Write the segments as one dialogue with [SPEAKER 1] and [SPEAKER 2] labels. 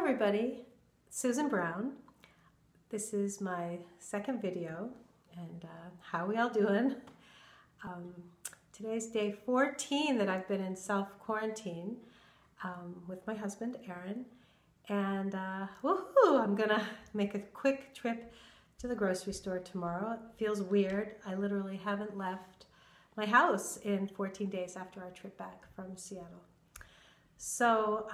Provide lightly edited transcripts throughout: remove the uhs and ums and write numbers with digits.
[SPEAKER 1] everybody, Susan Brown. This is my second video, and how we all doing? Today's day 14 that I've been in self-quarantine with my husband, Aaron, and woohoo, I'm gonna make a quick trip to the grocery store tomorrow. It feels weird. I literally haven't left my house in 14 days after our trip back from Seattle. So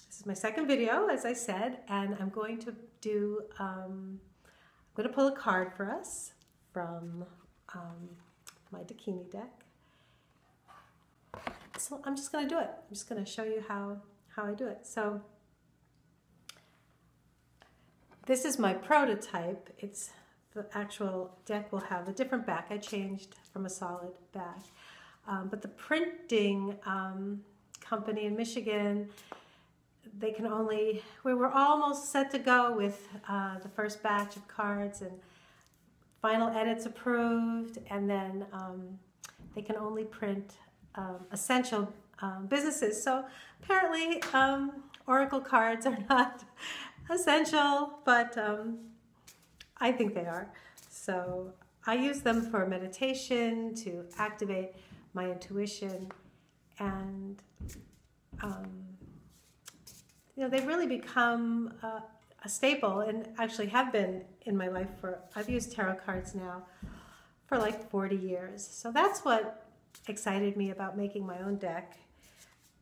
[SPEAKER 1] this is my second video, as I said, and I'm going to do, I'm going to pull a card for us from my Dakini Deck. So I'm just going to do it. I'm just going to show you how I do it. So this is my prototype. It's the actual deck will have a different back. I changed from a solid back. But the printing company in Michigan, they can only, we were almost set to go with the first batch of cards and final edits approved, and then they can only print essential businesses. So apparently Oracle cards are not essential, but I think they are. So I use them for meditation, to activate my intuition, and you know, they've really become a staple, and actually have been in my life for, I've used tarot cards now for like 40 years. So that's what excited me about making my own deck.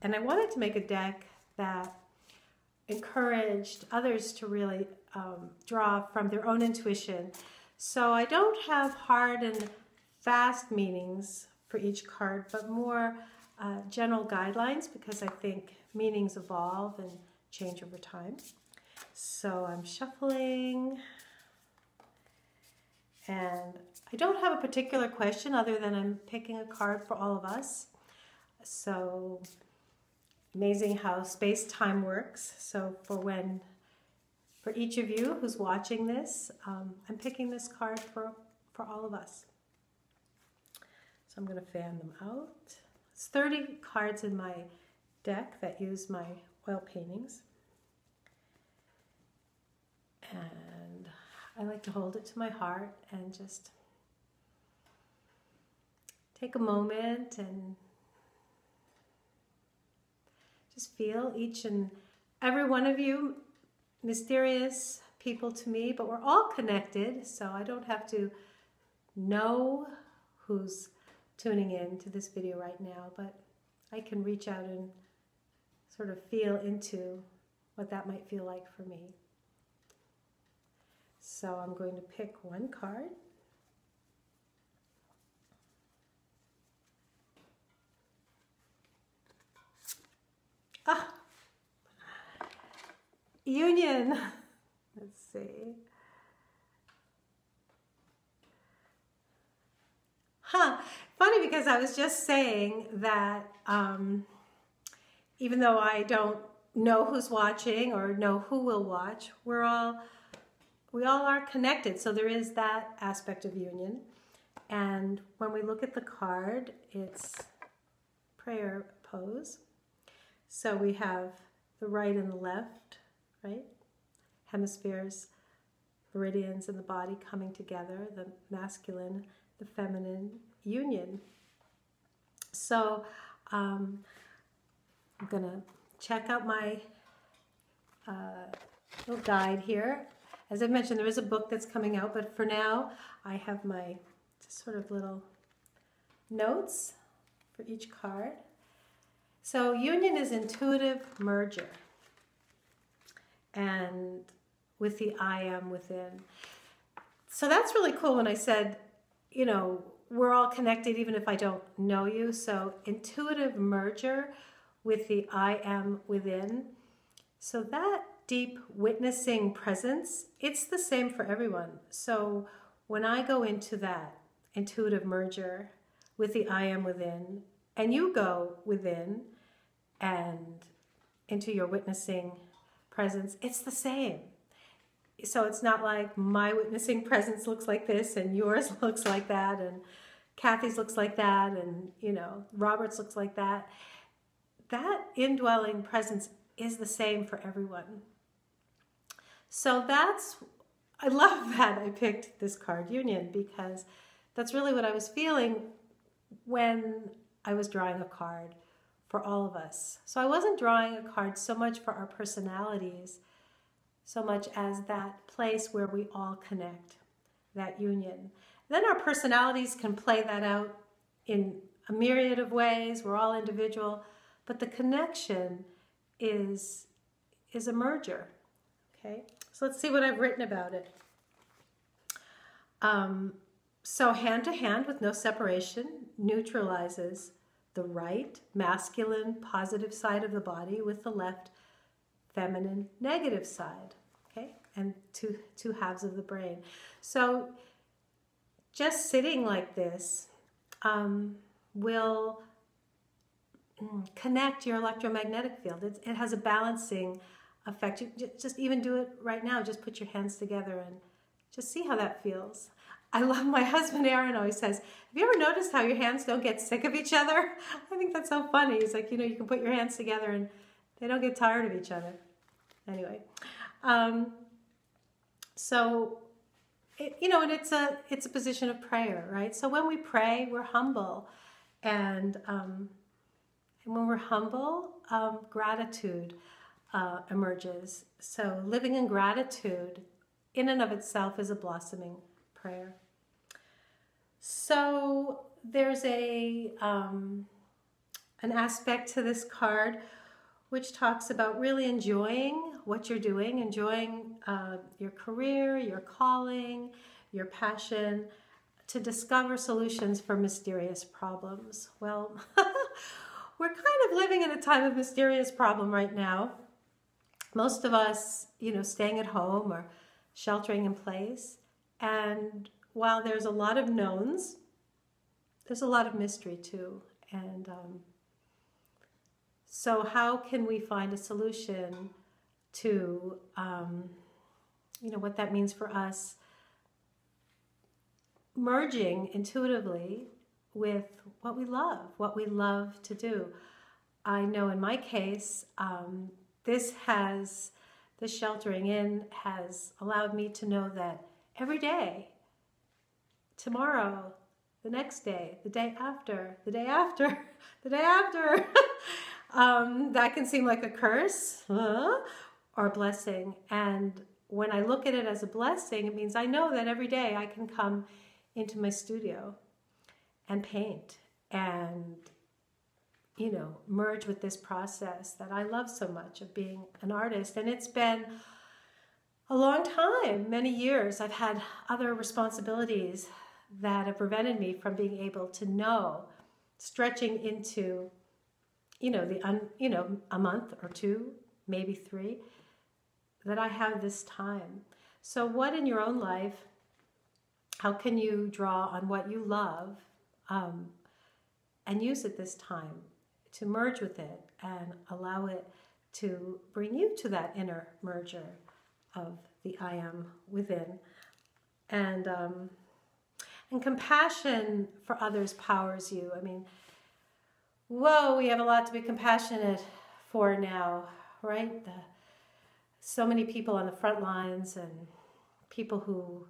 [SPEAKER 1] And I wanted to make a deck that encouraged others to really draw from their own intuition. So I don't have hard and fast meanings for each card, but more general guidelines, because I think meanings evolve and change over time. So I'm shuffling, and I don't have a particular question other than I'm picking a card for all of us. So amazing how space-time works. So for each of you who's watching this, I'm picking this card for all of us. So I'm going to fan them out. It's 30 cards in my deck that use my oil paintings. And I like to hold it to my heart and just take a moment and just feel each and every one of you, mysterious people to me, but we're all connected, so I don't have to know who's tuning in to this video right now, but I can reach out and sort of feel into what that might feel like for me. So I'm going to pick one card. Ah! Union. Let's see. Funny, because I was just saying that even though I don't know who's watching or know who will watch, we all are connected. So there is that aspect of union. And when we look at the card, it's prayer pose. So we have the right and the left, right? Hemispheres, meridians in the body coming together, the masculine, the feminine union. So I'm gonna check out my little guide here. As I mentioned, there is a book that's coming out, but for now I have my just sort of little notes for each card. So union is intuitive merger, and with the I am within. So that's really cool when I said, you know, we're all connected even if I don't know you. So intuitive merger with the I am within. So that deep witnessing presence, it's the same for everyone. So when I go into that intuitive merger with the I am within, and you go within and into your witnessing presence, it's the same. So it's not like my witnessing presence looks like this and yours looks like that and Kathy's looks like that and, you know, Robert's looks like that. That indwelling presence, is the same for everyone. So I love that I picked this card union, because that's really what I was feeling when I was drawing a card for all of us. So I wasn't drawing a card so much for our personalities, so much as that place where we all connect, that union. Then our personalities can play that out in a myriad of ways. We're all individual, but the connection is a merger. Okay, so let's see what I've written about it. So hand to hand with no separation neutralizes the right, masculine, positive side of the body with the left, feminine, negative side. Okay, and two halves of the brain. So just sitting like this will connect your electromagnetic field. It has a balancing effect. You just even do it right now. Just put your hands together and just see how that feels. I love, my husband Aaron always says, have you ever noticed how your hands don't get sick of each other? I think that's so funny. He's like, you can put your hands together and they don't get tired of each other. Anyway, so and it's a position of prayer, right? So when we pray, we're humble, and when we're humble, gratitude emerges. So living in gratitude, in and of itself, is a blossoming prayer. So there's an aspect to this card which talks about really enjoying what you're doing, enjoying your career, your calling, your passion, to discover solutions for mysterious problems. Well, we're kind of living in a time of mysterious problem right now. Most of us, staying at home or sheltering in place. And while there's a lot of knowns, there's a lot of mystery too. And so how can we find a solution to, what that means for us, merging intuitively with what we love to do. I know in my case, this sheltering in has allowed me to know that every day, tomorrow, the next day, the day after, the day after, the day after, that can seem like a curse or a blessing. And when I look at it as a blessing, it means I know that every day I can come into my studio and paint and, merge with this process that I love so much of being an artist. And it's been a long time, many years. I've had other responsibilities that have prevented me from being able to know, stretching into, a month or two, maybe 3, that I have this time. So what in your own life, how can you draw on what you love and use it this time to merge with it and allow it to bring you to that inner merger of the I am within. And compassion for others powers you. I mean, whoa, we have a lot to be compassionate for now, right? So many people on the front lines, and people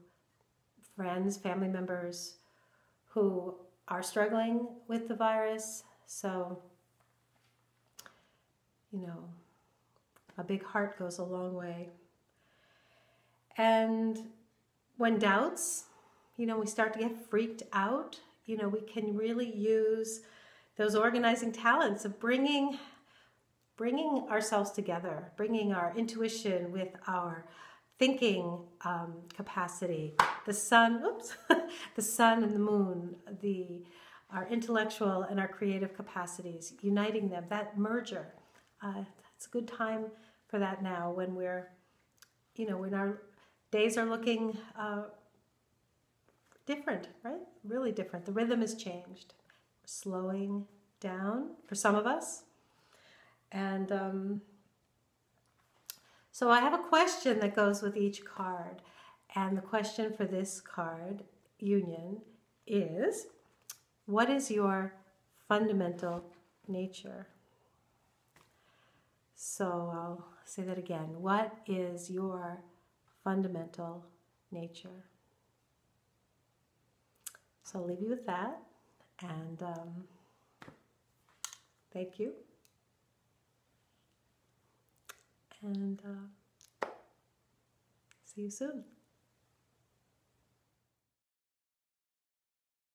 [SPEAKER 1] friends, family members who are struggling with the virus. So, a big heart goes a long way. And when doubts, we start to get freaked out, we can really use those organizing talents of bringing ourselves together, bringing our intuition with our thinking capacity, the sun, the sun and the moon, our intellectual and our creative capacities, uniting them, that merger. It's a good time for that now when we're, when our days are looking different, right? Really different. The rhythm has changed. Slowing down for some of us. And so I have a question that goes with each card. And the question for this card, Union, is, what is your fundamental nature? So say that again. What is your fundamental nature? So I'll leave you with that, and thank you. And see you soon.